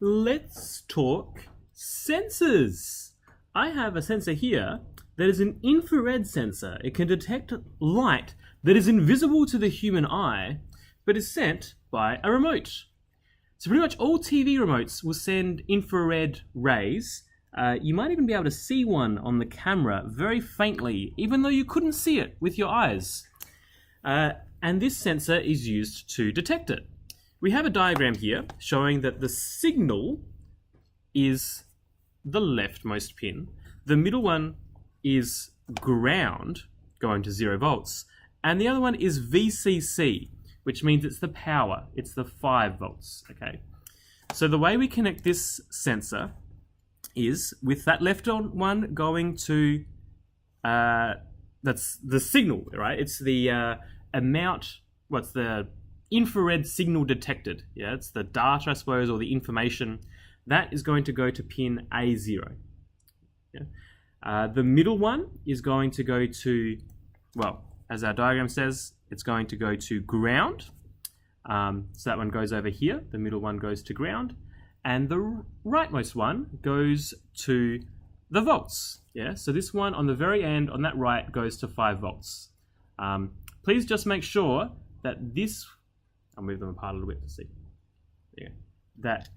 let's talk sensors. I have a sensor here that is an infrared sensor. It can detect light that is invisible to the human eye, but is sent by a remote. So pretty much all TV remotes will send infrared rays. You might even be able to see one on the camera very faintly, even though you couldn't see it with your eyes. And this sensor is used to detect it. We have a diagram here showing that the signal is the leftmost pin. The middle one is ground, going to 0 volts. And the other one is VCC, which means it's the power. It's the 5 volts, okay? So the way we connect this sensor is with that left one going to, that's the signal, right? It's the amount, what's the infrared signal detected. Yeah, it's the data, I suppose, or the information. That is going to go to pin A0. Yeah. The middle one is going to go to, well, as our diagram says, it's going to go to ground. So that one goes over here. The middle one goes to ground. And the rightmost one goes to the volts. Yeah, so this one on the very end, on that right, goes to 5 volts. Please just make sure that this, I'll move them apart a little bit to see. Yeah, that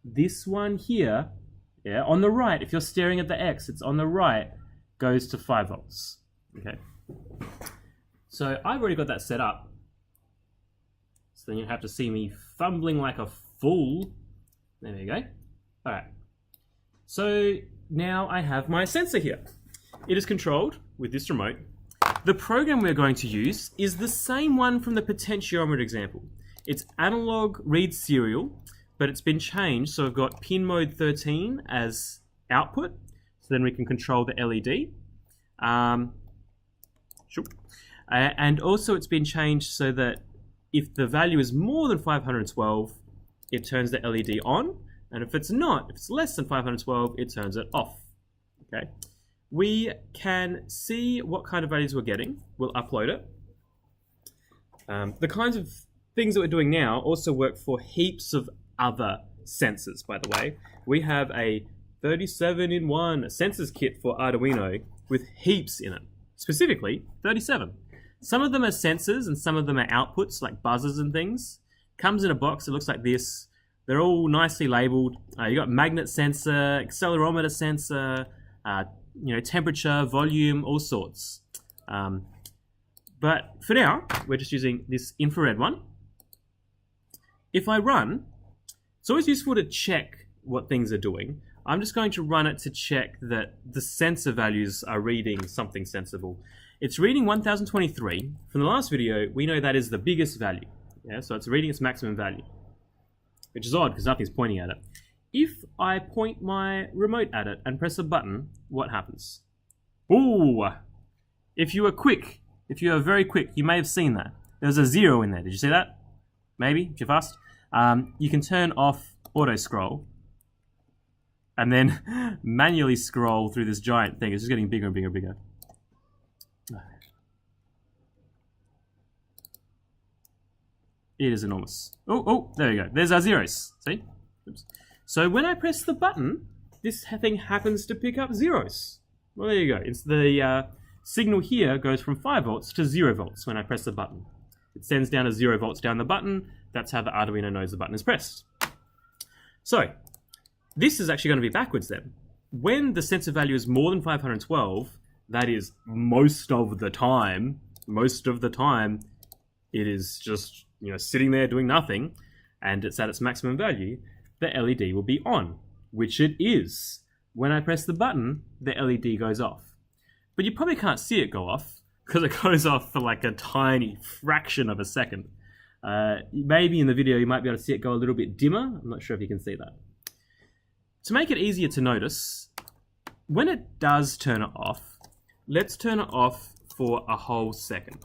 this one here, yeah, on the right, if you're staring at the X, it's on the right, goes to 5 volts. Okay. So I've already got that set up. So then you have to see me fumbling like a fool. There you go. All right. So now I have my sensor here. It is controlled with this remote. The program we're going to use is the same one from the potentiometer example. It's analog read serial, but it's been changed. So I've got pin mode 13 as output. So then we can control the LED. Sure. And also it's been changed so that if the value is more than 512, it turns the LED on. And if it's not, if it's less than 512, it turns it off. Okay. We can see what kind of values we're getting. We'll upload it. The kinds of things that we're doing now also work for heaps of other sensors, by the way. We have a 37-in-1 sensors kit for Arduino with heaps in it. Specifically, 37. Some of them are sensors and some of them are outputs, like buzzers and things. Comes in a box, it looks like this. They're all nicely labeled. You got magnet sensor, accelerometer sensor, temperature, volume, all sorts. But for now, we're just using this infrared one. If I run, it's always useful to check what things are doing. I'm just going to run it to check that the sensor values are reading something sensible. It's reading 1023. From the last video, we know that is the biggest value. Yeah, so it's reading its maximum value, which is odd because nothing's pointing at it. If I point my remote at it and press a button, what happens? Ooh! If you are quick, if you are very quick, you may have seen that. There's a 0 in there. Did you see that? Maybe, if you're fast. You can turn off auto scroll and then manually scroll through this giant thing. It's just getting bigger and bigger and bigger. It is enormous. Oh, there you go. There's our zeros. See? Oops. So when I press the button, this thing happens to pick up zeros. Well, there you go. It's the signal here goes from 5 volts to 0 volts when I press the button. It sends down to 0 volts down the button. That's how the Arduino knows the button is pressed. So this is actually going to be backwards then. When the sensor value is more than 512, that is most of the time, it is just, sitting there doing nothing, and it's at its maximum value, the LED will be on, which it is. When I press the button, the LED goes off. But you probably can't see it go off, because it goes off for like a tiny fraction of a second. Maybe in the video you might be able to see it go a little bit dimmer. I'm not sure if you can see that. To make it easier to notice, when it does turn it off, let's turn it off for a whole second.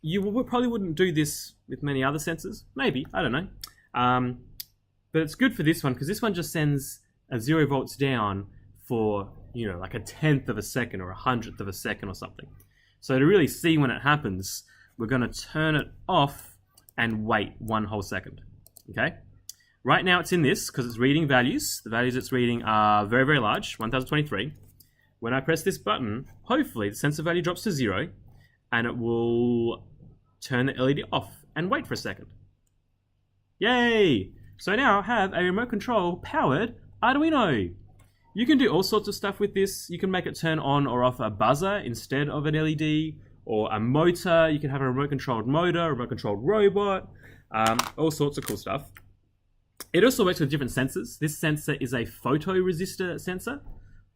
You probably wouldn't do this with many other sensors. Maybe, I don't know. But it's good for this one because this one just sends a 0 volts down for, like a 1/10 of a second or a 100th of a second or something. So to really see when it happens, we're going to turn it off and wait 1 whole second. Okay? Right now it's in this because it's reading values. The values it's reading are very, very large, 1023. When I press this button, hopefully the sensor value drops to 0 and it will turn the LED off and wait for a second. Yay! So now I have a remote control powered Arduino. You can do all sorts of stuff with this. You can make it turn on or off a buzzer instead of an LED, or a motor. You can have a remote controlled motor, a remote controlled robot, all sorts of cool stuff. It also works with different sensors. This sensor is a photoresistor sensor.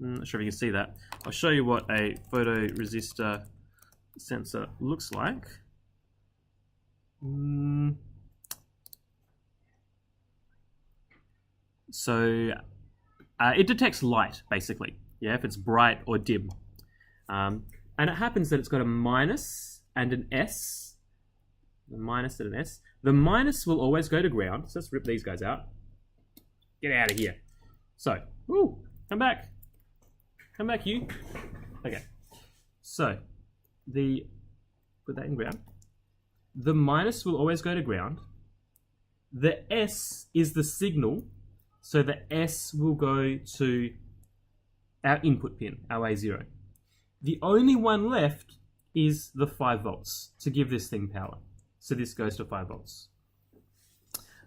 I'm not sure if you can see that. I'll show you what a photoresistor sensor looks like. So it detects light, basically, yeah, if it's bright or dim. And it happens that it's got a minus and an S. A minus and an S. The minus will always go to ground, so let's rip these guys out. Get out of here. So, ooh, come back. Come back, you. Okay, so put that in ground. The minus will always go to ground. The S is the signal, so the S will go to our input pin, our A0. The only one left is the 5 volts to give this thing power. So this goes to 5 volts.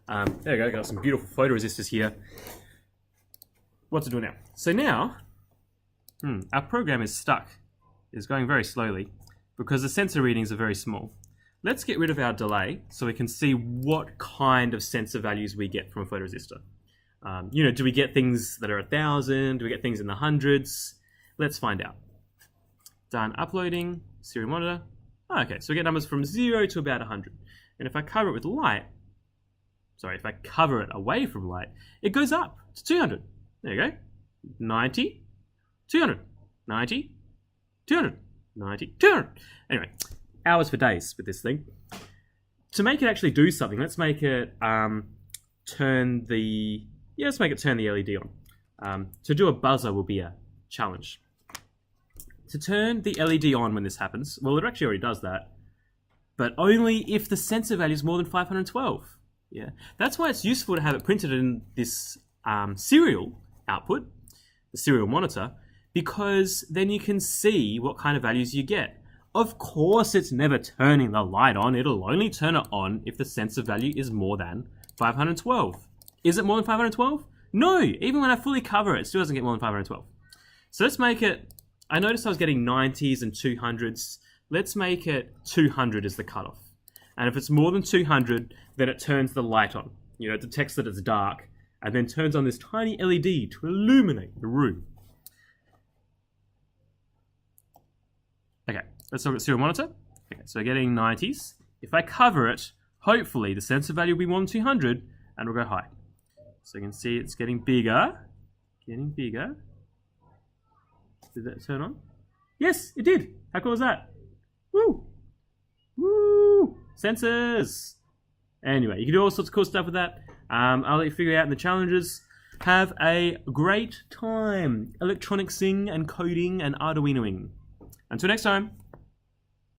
There we go, got some beautiful photoresistors here. What to do now? So now, our program is stuck. It's going very slowly because the sensor readings are very small. Let's get rid of our delay so we can see what kind of sensor values we get from a photoresistor. Do we get things that are 1,000? Do we get things in the hundreds? Let's find out. Done uploading, serial monitor. Okay, so we get numbers from 0 to about 100. And if I cover it with light, if I cover it away from light, it goes up to 200. There you go. 90, 200, 90, 200, 90, 200. Anyway, hours for days with this thing. To make it actually do something, let's make it turn the LED on. To do a buzzer will be a challenge. To turn the LED on when this happens, well, it actually already does that, but only if the sensor value is more than 512. Yeah, that's why it's useful to have it printed in this serial output, the serial monitor, because then you can see what kind of values you get. Of course, it's never turning the light on. It'll only turn it on if the sensor value is more than 512. Is it more than 512? No, even when I fully cover it, it still doesn't get more than 512. So let's make it, I noticed I was getting 90s and 200s. Let's make it 200 as the cutoff. And if it's more than 200, then it turns the light on. It detects that it's dark, and then turns on this tiny LED to illuminate the room. Okay, let's look at serial monitor. Okay, so getting 90s. If I cover it, hopefully the sensor value will be more than 200, and we'll go high. So you can see it's getting bigger. Getting bigger. Did that turn on? Yes, it did. How cool is that? Woo! Woo! Sensors! Anyway, you can do all sorts of cool stuff with that. I'll let you figure it out in the challenges. Have a great time electronicsing and coding and Arduinoing. Until next time.